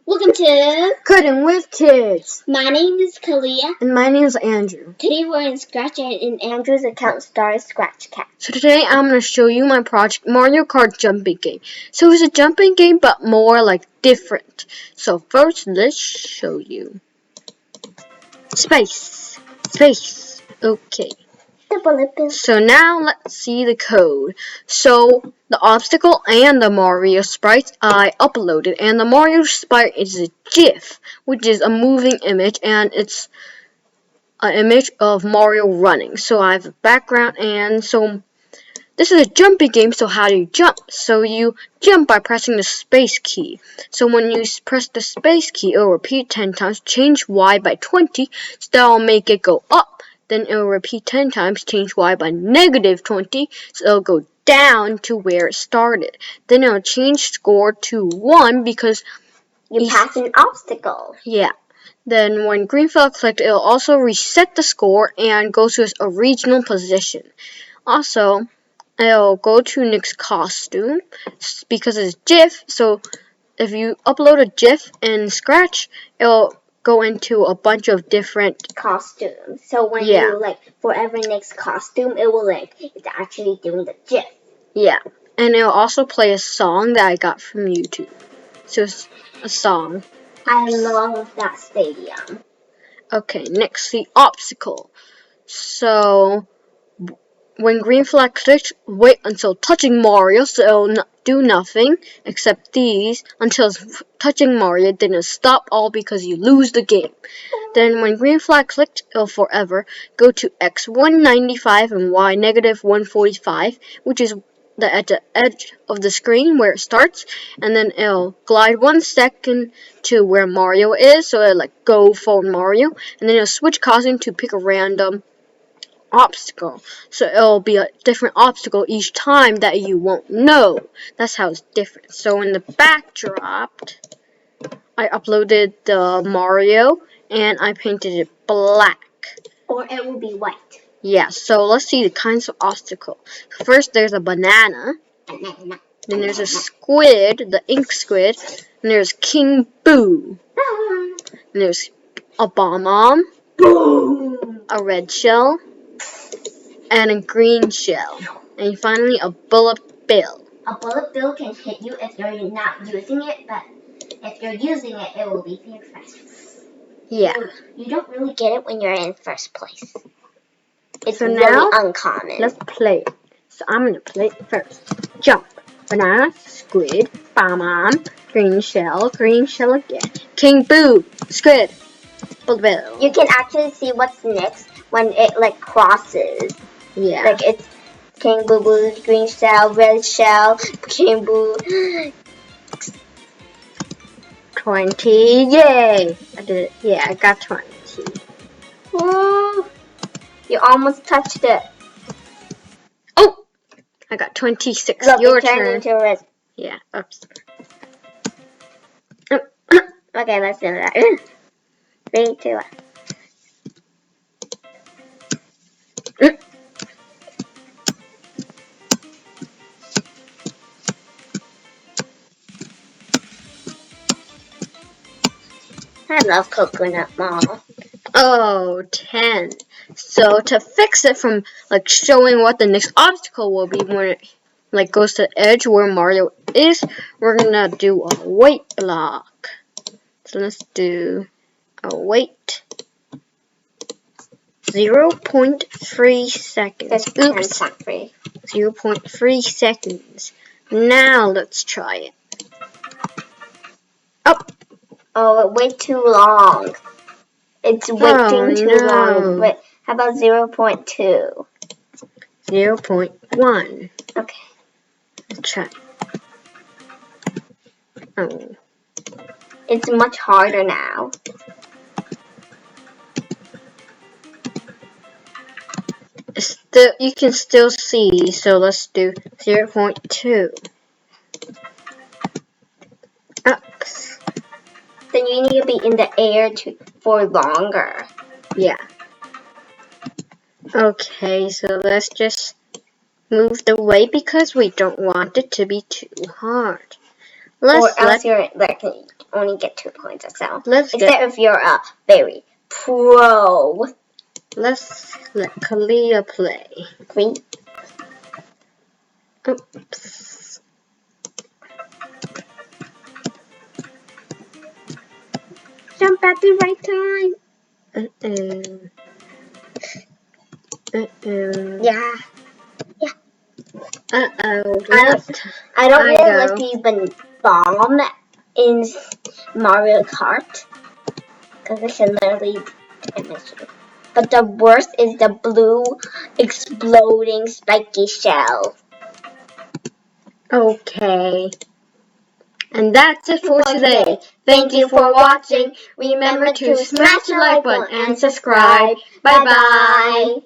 Welcome to Cutting with Kids. My name is Kalia. And my name is Andrew. Today we're in Scratch and in Andrew's account started Scratch Cat. So today I'm going to show you my project Mario Kart Jumping Game. So it's a jumping game but more like different. So first let's show you. Space. Okay. The bullet bill. So now let's see the code. So the obstacle and the Mario sprites I uploaded, and the Mario sprite is a GIF, which is a moving image, and it's an image of Mario running. So I have a background, and so this is a jumping game. So how do you jump? So you jump by pressing the space key. So when you press the space key, it'll repeat 10 times, change Y by 20, so that'll make it go up. Then it will repeat 10 times, change Y by -20, so it'll go down to where it started. Then it'll change score to 1 because you passed an obstacle. Yeah. Then when green flag clicked, it'll also reset the score and go to its original position. Also, it'll go to Nick's costume because it's GIF, so if you upload a GIF in Scratch, it'll go into a bunch of different costumes. So when you forever Nick's costume, it will it's actually doing the GIF. Yeah. And it'll also play a song that I got from YouTube. So it's a song. I love that stadium. Okay, next the obstacle. So when green flag clicked, wait until touching Mario, so it'll do nothing except these until it's touching Mario, then it'll stop all because you lose the game. Then when green flag clicked, it'll forever go to X 195 and Y -145, which is at the edge of the screen where it starts, and then it'll glide 1 second to where Mario is, so it'll go for Mario, and then it'll switch costume to pick a random obstacle, so it'll be a different obstacle each time that you won't know. That's how it's different. So in the backdrop, I uploaded the Mario and I painted it black, or it will be white. Yeah, so let's see the kinds of obstacles. First there's a banana, then there's a squid, the ink squid, and there's King Boo, and there's a Bob-omb, a red shell, and a green shell, and finally a bullet bill. A bullet bill can hit you if you're not using it, but if you're using it, it will leave you fast. Yeah. You don't really get it when you're in first place. It's so really now, uncommon. Let's play it. So I'm gonna play it first. Jump. Banana, squid, Bob-omb, green shell again. King Boo, squid, bullet bill. You can actually see what's next when it crosses. Yeah. It's King Boo Boo, green shell, red shell, King Boo. 20, yay! I did it. Yeah, I got 20. Ooh, you almost touched it. Oh! I got 26. Look, your it turned turn. into red. Yeah, oops. Okay, let's do that. 3, 2, 1. I love Coconut Mall. Oh, 10. So to fix it from showing what the next obstacle will be when it goes to the edge where Mario is, we're gonna do a wait block. So let's do a wait. 0.3 seconds. Oops. 0.3 seconds. Now let's try it. Oh, it wait too long. It's waiting too long. Wait, how about 0.2? 0.1. Okay. Let's try. Oh. It's much harder now. You can still see, so let's do 0.2. Oops. Then you need to be in the air for longer. Yeah. Okay, so let's just move the way because we don't want it to be too hard. Or else you're only get 2 points. So Except if you're a very pro. Let's let Kalia play. 3. Oops. Jump at the right time. Yeah. I don't really like even bomb in Mario Kart because it can literally damage you. But the worst is the blue exploding spiky shell. Okay. And that's it for today. Thank you for watching. Remember to smash the like button and subscribe. Bye bye.